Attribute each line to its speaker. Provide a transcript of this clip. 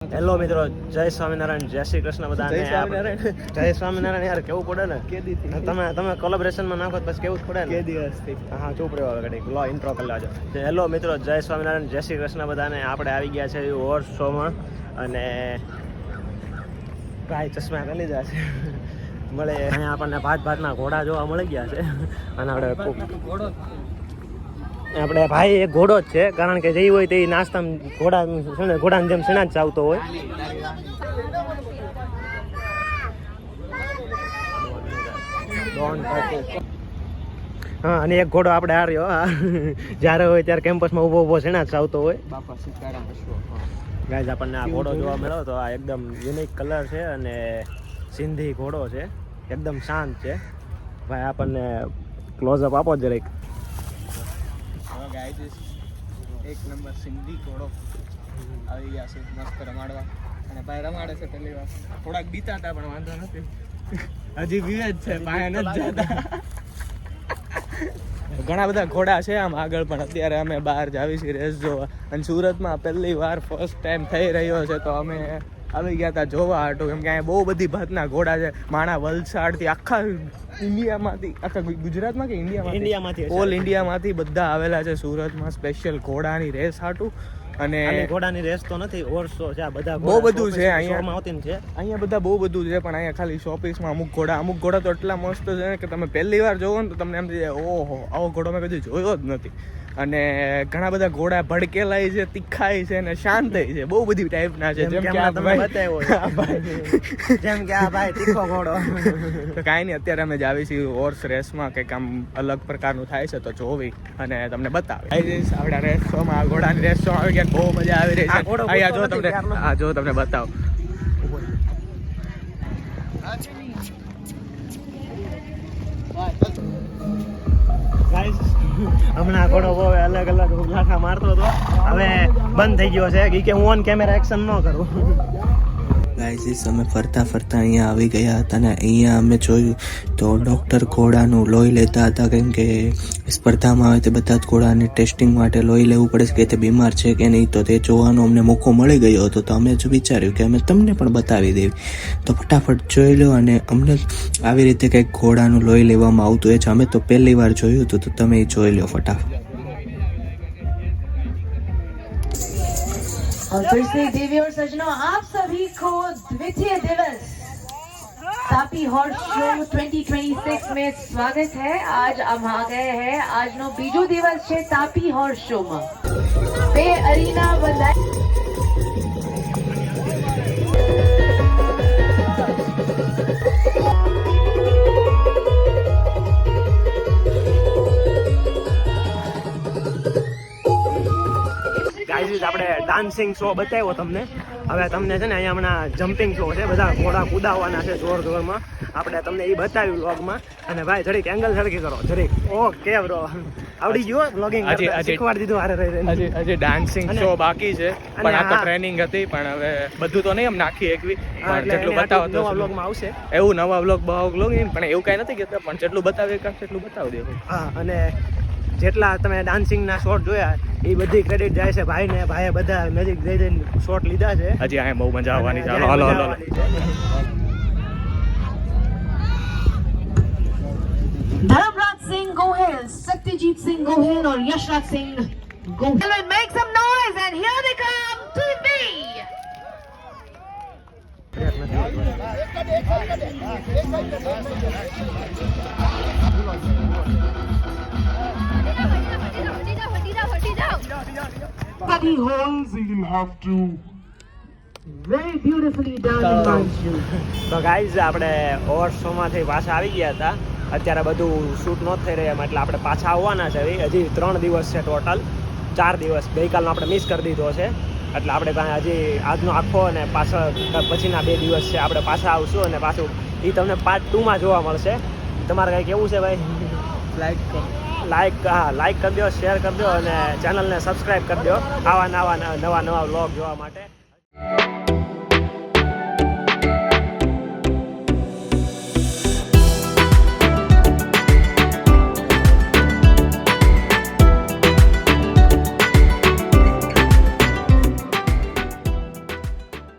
Speaker 1: Hello મિત્રો, જય સ્વામિનારાયણ, જય શ્રી કૃષ્ણ બધાને. જય સ્વામિનારાયણ યાર, કેવું પડે ને તમે કોલેબોરેશનમાં નાખો પછી કેવું પડે ને. દિવસથી હા ચૂપ રહ્યો ઘડી લો ઇન્ટ્રો કરી લેજો. હેલો મિત્રો, જય સ્વામિનારાયણ, જય શ્રી કૃષ્ણ બધાને. આપણે આવી ગયા છે હોર્સ શોમાં અને ભાઈ ચશ્મા કરી લીધા છે મળે અહીંયા આપણને ભાતના ઘોડા જોવા મળી ગયા છે. અને આપણે ભાઈ એક ઘોડો જ છે, કારણ કે જે હોય તે નાસ્તામાં ઘોડાની જેમ શેણા જ ચાવતો હોય. હા, અને એક ઘોડો આપણે આ રહ્યો જ્યારે હોય ત્યારે કેમ્પસમાં ઊભો શેણા જ ચાવતો હોય. ગાઈઝ આપણને આ ઘોડો જોવા મળ્યો તો આ એકદમ યુનિક કલર છે અને સિંધી ઘોડો છે, એકદમ શાંત છે. ભાઈ આપણને ક્લોઝઅપ આપો જરીક.
Speaker 2: એક નંબર સિંધી ઘોડો આવી ગયા છે મસ્ત રમાડવા, અને ભાઈ રમાડે છે પહેલી વાર. થોડાક બીતા હતા પણ વાંધો નથી, હજી વિવેદ છે, પાયા નથી જતા. ઘણા બધા ઘોડા છે આમ આગળ, પણ અત્યારે અમે બહાર જ આવી છીએ રેસ જોવા. અને સુરતમાં પહેલી વાર ફર્સ્ટ ટાઈમ થઈ રહ્યો છે તો અમે આવી ગયા હતા જોવા હાટું, કેમ કે અહીંયા બહુ બધી ભાતના ઘોડા છે. માણા વલસાડથી આખા ઇન્ડિયામાંથી, આખા ગુજરાતમાં કે ઇન્ડિયામાંથી ઓલ ઇન્ડિયામાંથી બધા આવેલા છે સુરતમાં સ્પેશિયલ ઘોડાની રેસ હાટું. અને
Speaker 1: ઘોડાની રેસ તો નથી, હોર્સ શો છે. આ બધા
Speaker 2: બહુ બધું છે અહીંયા
Speaker 1: આવતી છે.
Speaker 2: અહીંયા બધા બહુ બધું છે, પણ અહીંયા ખાલી શોપીસમાં અમુક ઘોડા તો એટલા મસ્ત છે કે તમે પહેલી વાર જોવો ને તો તમને એમ થઈ જાય ઓહો આવો ઘોડો મેં કદી જોયો જ નથી. અને ઘણા બધા ઘોડા ભડકેલાય છે, તીખાય છે અને શાંત છે, બહુ બધી ટાઈપના છે. જેમ કે આ ભાઈ તીખો ઘોડો તો કાંઈ નહીં, અત્યારે અમે જ આવી છીએ હોર્સ રેસમાં. કંઈક આમ અલગ પ્રકારનું થાય છે તો જોવી અને તમને બતાવી. આપણા રેસ શોમાં ઘોડાની રેસ શો આવી ગયા, બહુ મજા આવી રહી છે. અહીંયા જો તમને તમને બતાવો.
Speaker 1: હમણાં ઘોડો બહુ અલગ લાખા મારતો હતો, હવે બંધ થઈ ગયો છે કે હું ઓન કેમેરા એક્શન ન કરું.
Speaker 3: ગાઈઝ અમે ફરતા અહીંયા આવી ગયા હતા અને અહીંયા અમે જોયું તો ડૉક્ટર ઘોડાનું લોહી લેતા હતા, કેમ કે સ્પર્ધામાં આવે તે બધા જ ઘોડાને ટેસ્ટિંગ માટે લોહી લેવું પડે છે કે તે બીમાર છે કે નહીં. તો તે જોવાનો અમને મોકો મળી ગયો હતો, તો અમે જ વિચાર્યું કે અમે તમને પણ બતાવી દેવી. તો ફટાફટ જોઈ લો, અને અમને આવી રીતે કંઈક ઘોડાનું લોહી લેવામાં આવતું હોય છે. અમે તો પહેલી વાર જોયું હતું, તો તમે જોઈ લો ફટાફટ.
Speaker 4: और फिर से देवी और सज्जनों, आप सभी को द्वितीय दिवस तापी हॉर्स शो 2026 में स्वागत है. आज हम आ गए हैं, आज नो बीजो दिवस છે તાપી હોર્સ શો માં. બે અરીના બંધાય.
Speaker 1: આપણે ડાન્સિંગ શો બતાવ્યો તમને. હવે તમને છે ને અહીંયા હમણાં જમ્પિંગ શો છે, બધા ઘોડા કુદાવવાના છે જોરમાં. આપણે તમને એ બતાવ્યું વ્લોગમાં. અને ભાઈ જરીક એંગલ સરખી કરો જરીક. ઓકે બ્રો, આવડી ગયો વ્લોગિંગ, શીખવાડી દીધું.
Speaker 2: હજી ડાન્સિંગ શો બાકી છે, પણ આ તો ટ્રેનિંગ હતી. પણ હવે બધું તો નહીં એમ નાખી એકવી, પણ જેટલું બતાવો તો
Speaker 1: નવા વ્લોગમાં આવશે.
Speaker 2: એવું નવા વ્લોગ પણ એવું કાંઈ નથી કહેતા, પણ જેટલું બતાવી એટલું બતાવી દે.
Speaker 1: હા, અને જેટલા તમે ડાન્સિંગના શોટ જોયા એ બધી ક્રેડિટ જાય છે ભાઈને. ભાઈએ બધા મેજિક જઈને શોટ લીધા છે.
Speaker 2: હજી અહીંયા બહુ મજા આવવાની છે. હાલો
Speaker 4: धर्मराज सिंह गोहिल, सत्यजीत सिंह गोहिल और Yashraj Singh Gohil. Make some noise and here they come to me.
Speaker 5: Study holes you'll have to
Speaker 4: Very beautifully done, Himanshu.
Speaker 1: તો ગાઈઝ આપણે હોર્સ શોમાંથી પાછા આવી ગયા હતા. અત્યારે બધું શૂટ ન થઈ રહ્યા, એટલે આપણે પાછા આવવાના છે. હજી 3 દિવસ છે ટોટલ, 4 દિવસ. ગઈકાલનો આપણે મિસ કરી દીધો છે, એટલે આપણે હજી આજનો આખો અને પાછળ પછીના 2 દિવસ છે આપણે પાછા આવશું. અને પાછું એ તમને પાર્ટ 2માં જોવા મળશે. તમારે કંઈ કેવું છે ભાઈ? લાઈક કરી દો, શેર કરી દો અને ચેનલને સબસ્ક્રાઈબ કરી દો આવા નવા વ્લોગ જોવા માટે.